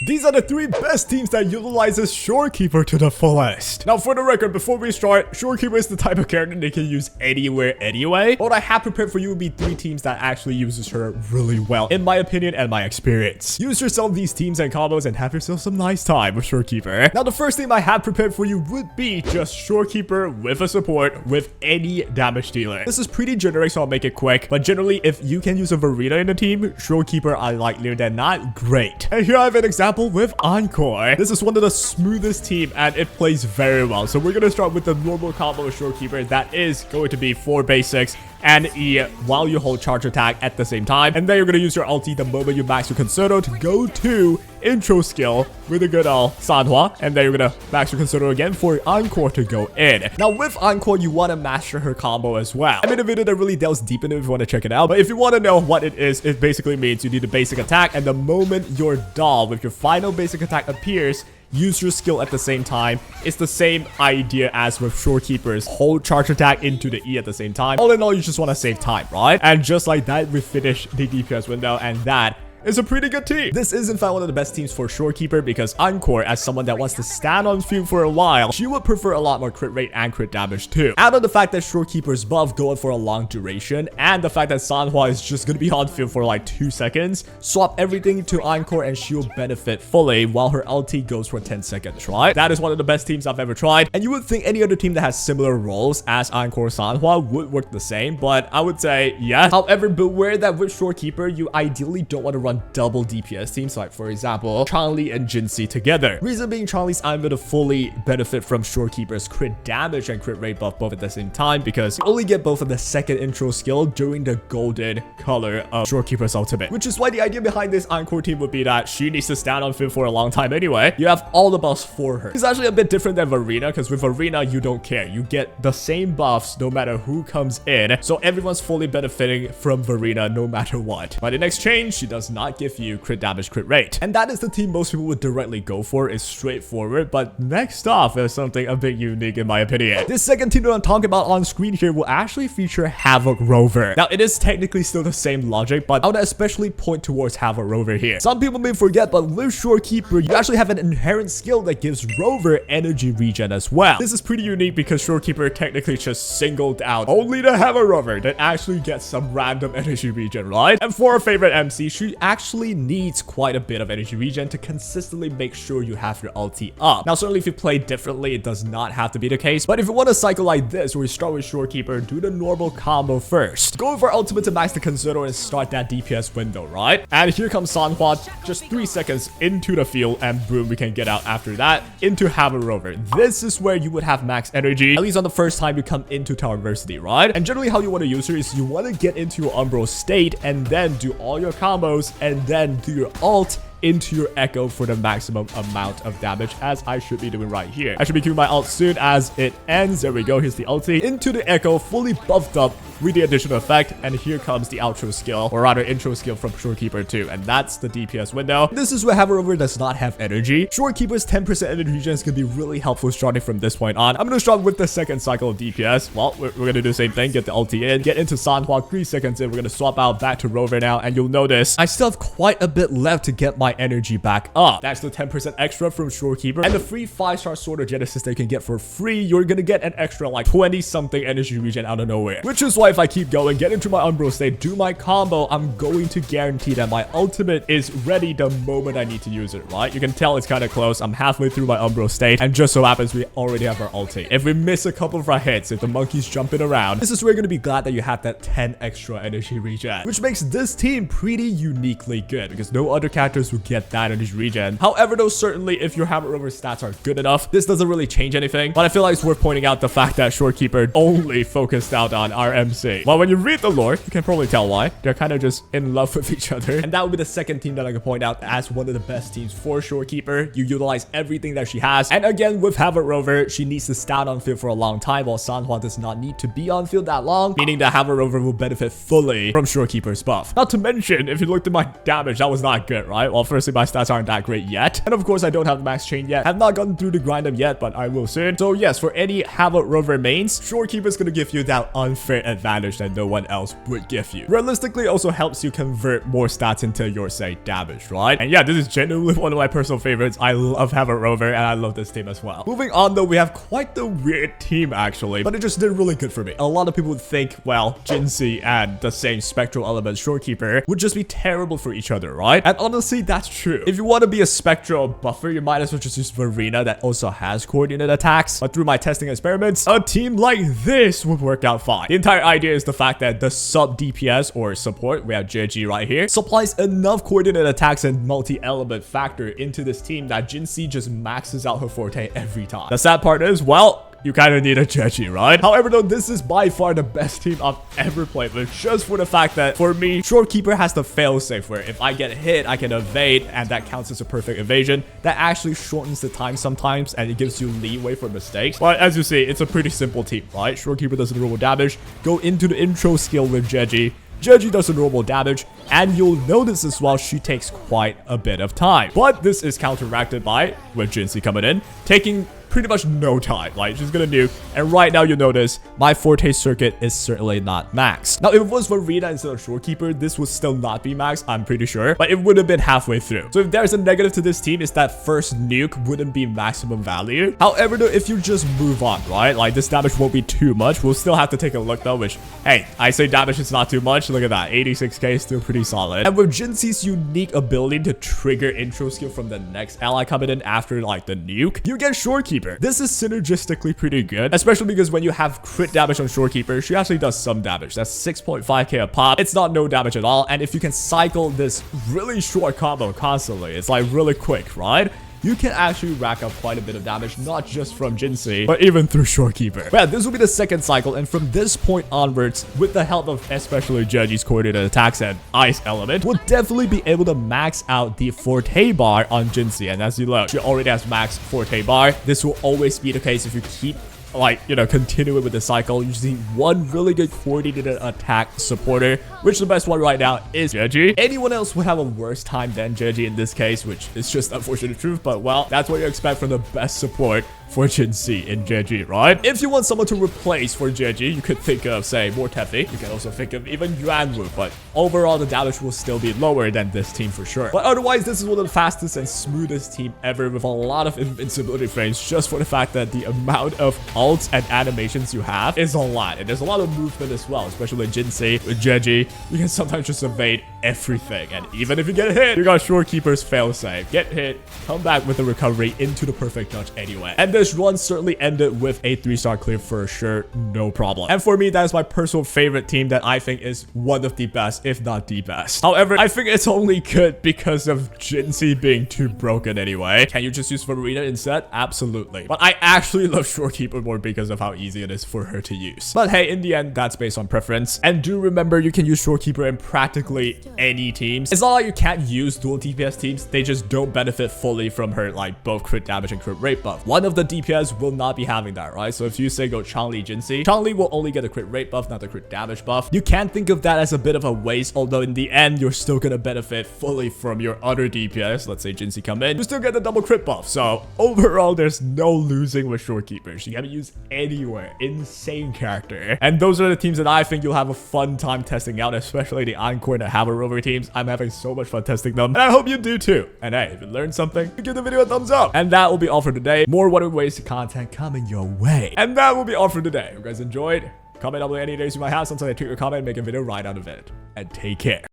These are the 3 best teams that utilizes Shorekeeper to the fullest. Now for the record, before we start, Shorekeeper is the type of character they can use anywhere anyway. What I have prepared for you would be 3 teams that actually uses her really well, in my opinion and my experience. Use yourself these teams and combos and have yourself some nice time with Shorekeeper. Now the first team I have prepared for you would be just Shorekeeper with a support with any damage dealer. This is pretty generic, so I'll make it quick, but generally if you can use a Verena in the team, Shorekeeper I likelier than not, great. And here I have an example with Encore. This is one of the smoothest team and it plays very well. So we're gonna start with the normal combo of Shorekeeper. That is going to be 4 basics and E while you hold charge attack at the same time. And then you're going to use your ulti the moment you max your Concerto to go to intro skill with a good old Sanhua. And then you're going to max your Concerto again for Encore to go in. Now with Encore, you want to master her combo as well. I made a video that really delves deep into it if you want to check it out. But if you want to know what it is, it basically means you need a basic attack. And the moment your doll with your final basic attack appears, use your skill at the same time. It's the same idea as with Shorekeeper's hold charge attack into the E at the same time. All in all, you just want to save time, right? And just like that, we finish the DPS window, and that is a pretty good team. This is in fact one of the best teams for Shorekeeper because Encore, as someone that wants to stand on field for a while, she would prefer a lot more crit rate and crit damage too. Add on the fact that Shorekeeper's buff going for a long duration and the fact that Sanhua is just going to be on field for like 2 seconds, swap everything to Encore and she'll benefit fully while her ulti goes for 10 seconds, right? That is one of the best teams I've ever tried, and you would think any other team that has similar roles as Encore Sanhua would work the same, but I would say yes. However, beware that with Shorekeeper, you ideally don't want to run double DPS teams, like for example Changli and Jinxie together. Reason being, Changli's able to fully benefit from Shorekeeper's crit damage and crit rate buff both at the same time because you only get both of the second intro skill during the golden color of Shorekeeper's ultimate, which is why the idea behind this Encore team would be that she needs to stand on field for a long time anyway. You have all the buffs for her. It's actually a bit different than Verena because with Verena you don't care, you get the same buffs no matter who comes in, so everyone's fully benefiting from Verena no matter what. But in exchange, she does not give you crit damage, crit rate. And that is the team most people would directly go for. It's straightforward, but next off is something a bit unique in my opinion. This second team that I'm talking about on screen here will actually feature Havoc Rover. Now it is technically still the same logic, but I would especially point towards Havoc Rover here. Some people may forget, but with Shorekeeper you actually have an inherent skill that gives Rover energy regen as well. This is pretty unique because Shorekeeper technically just singled out only the Havoc Rover that actually gets some random energy regen, right? And for our favorite MC, she actually needs quite a bit of energy regen to consistently make sure you have your ulti up. Now certainly if you play differently, it does not have to be the case, but if you want a cycle like this where you start with Shorekeeper, do the normal combo first. Go for ultimate to max the Concerto and start that DPS window, right? And here comes Sanhua, just 3 seconds into the field, and boom, we can get out after that into Havoc Rover. This is where you would have max energy, at least on the first time you come into Tower University, right? And generally how you want to use her is you want to get into your Umbro state and then do all your combos and then do your ult into your Echo for the maximum amount of damage, as I should be doing right here. I should be queuing my ult soon as it ends. There we go. Here's the ulti into the Echo, fully buffed up with the additional effect, and here comes the outro skill, or rather intro skill from Shorekeeper 2, and that's the DPS window. This is where Havoc Rover does not have energy. Shorekeeper's 10% energy regen is going to be really helpful starting from this point on. I'm going to start with the second cycle of DPS. Well, we're going to do the same thing, get the ulti in, get into Sanhua, 3 seconds in, we're going to swap out back to Rover now, and you'll notice I still have quite a bit left to get my energy back up. That's the 10% extra from Shorekeeper, and the free 5-star Sword of Genesis that you can get for free. You're going to get an extra like 20 something energy regen out of nowhere, which is why if I keep going, get into my Umbro state, do my combo, I'm going to guarantee that my ultimate is ready the moment I need to use it, right? You can tell it's kind of close. I'm halfway through my Umbro state, and just so happens we already have our ulti. If we miss a couple of our hits, if the monkey's jumping around, this is where you're going to be glad that you have that 10 extra energy regen, which makes this team pretty uniquely good because no other characters will get that energy regen. However, though, certainly if your Havoc Rover stats are good enough, this doesn't really change anything, but I feel like it's worth pointing out the fact that Shorekeeper only focused out on our MC. Well, when you read the lore, you can probably tell why. They're kind of just in love with each other, and that would be the second team that I can point out as one of the best teams for Shorekeeper. You utilize everything that she has, and again with Havoc Rover, she needs to stand on field for a long time, while Sanhua does not need to be on field that long, meaning that Havoc Rover will benefit fully from Shorekeeper's buff. Not to mention, if you looked at my damage, that was not good, right? Well, firstly, my stats aren't that great yet. And of course, I don't have the max chain yet. I've not gotten through the grind up yet, but I will soon. So yes, for any Havoc Rover mains, Shorekeeper is going to give you that unfair advantage that no one else would give you. Realistically, also helps you convert more stats into your, say, damage, right? And yeah, this is genuinely one of my personal favorites. I love Havoc Rover, and I love this team as well. Moving on, though, we have quite the weird team, actually, but it just did really good for me. A lot of people would think, well, Jinxie and the same spectral element Shorekeeper would just be terrible for each other, right? And honestly, that's true. If you want to be a spectral buffer, you might as well just use Verena that also has coordinate attacks. But through my testing experiments, a team like this would work out fine. The entire idea is the fact that the sub DPS or support, we have JG right here, supplies enough coordinate attacks and multi-element factor into this team that Jinxie just maxes out her forte every time. The sad part is, well, you kind of need a Jeji, right? However, though, this is by far the best team I've ever played with, just for the fact that, for me, Shorekeeper has the failsafe where if I get hit, I can evade, and that counts as a perfect evasion. That actually shortens the time sometimes, and it gives you leeway for mistakes. But as you see, it's a pretty simple team, right? Shorekeeper does the normal damage, go into the intro skill with Jeji. Jeji does the normal damage, and you'll notice as well she takes quite a bit of time. But this is counteracted by, with Jinxie coming in, taking pretty much no time. Like, she's gonna nuke, and right now you'll notice my forte circuit is certainly not max. Now, if it was Verena instead of Shorekeeper, this would still not be max, I'm pretty sure, but it would have been halfway through. So if there's a negative to this team, it's that first nuke wouldn't be maximum value. However, though, if you just move on, right, like this damage won't be too much. We'll still have to take a look though, which, hey, I say damage is not too much. Look at that, 86k is still pretty solid. And with Jinxie's unique ability to trigger intro skill from the next ally coming in after like the nuke, you get Shorekeeper. This is synergistically pretty good, especially because when you have crit damage on Shorekeeper, she actually does some damage. That's 6.5k a pop. It's not no damage at all. And if you can cycle this really short combo constantly, it's like really quick, right? You can actually rack up quite a bit of damage, not just from Jinxie, but even through Shorekeeper. But yeah, this will be the second cycle, and from this point onwards, with the help of especially Jeji's coordinated attacks and ice element, we'll definitely be able to max out the forte bar on Jinxie. And as you look, she already has max forte bar. This will always be the case if you keep, like, you know, continuing with the cycle. You see one really good coordinated attack supporter, which the best one right now is Jeji. Anyone else would have a worse time than Jeji in this case, which is just unfortunate truth, but well, that's what you expect from the best support for Jinxie in Jeji, right? If you want someone to replace for Jeji, you could think of, say, more Tefi. You can also think of even Yuanwu, but overall, the damage will still be lower than this team for sure. But otherwise, this is one of the fastest and smoothest team ever with a lot of invincibility frames, just for the fact that the amount of ults and animations you have is a lot. And there's a lot of movement as well, especially with Jinxie, with Jeji. You can sometimes just evade everything. And even if you get hit, you got Shorekeeper's failsafe. Get hit, come back with the recovery into the perfect touch anyway. And this run certainly ended with a 3-star clear for sure, no problem. And for me, that is my personal favorite team that I think is one of the best, if not the best. However, I think it's only good because of Jinxie being too broken anyway. Can you just use Verena instead? Absolutely. But I actually love Shorekeeper more because of how easy it is for her to use. But hey, in the end, that's based on preference. And do remember, you can use Shorekeeper in practically any teams. It's not like you can't use dual DPS teams. They just don't benefit fully from her, like, both crit damage and crit rate buff. One of the DPS will not be having that, right? So if you say go Changli Jinxie, Changli will only get a crit rate buff, not the crit damage buff. You can think of that as a bit of a waste, although in the end, you're still gonna benefit fully from your other DPS. Let's say Jinxie come in, you still get the double crit buff. So overall, there's no losing with Shorekeeper. She can be used anywhere. Insane character. And those are the teams that I think you'll have a fun time testing out, especially the Encore and the Havoc Rover teams. I'm having so much fun testing them, and I hope you do too. And hey, if you learned something, give the video a thumbs up. And that will be all for today. More Wuthering Waves content coming your way. And that will be all for today. If you guys enjoyed, comment down below any days you might have, sometimes I tweet your comment and make a video right out of it. And take care.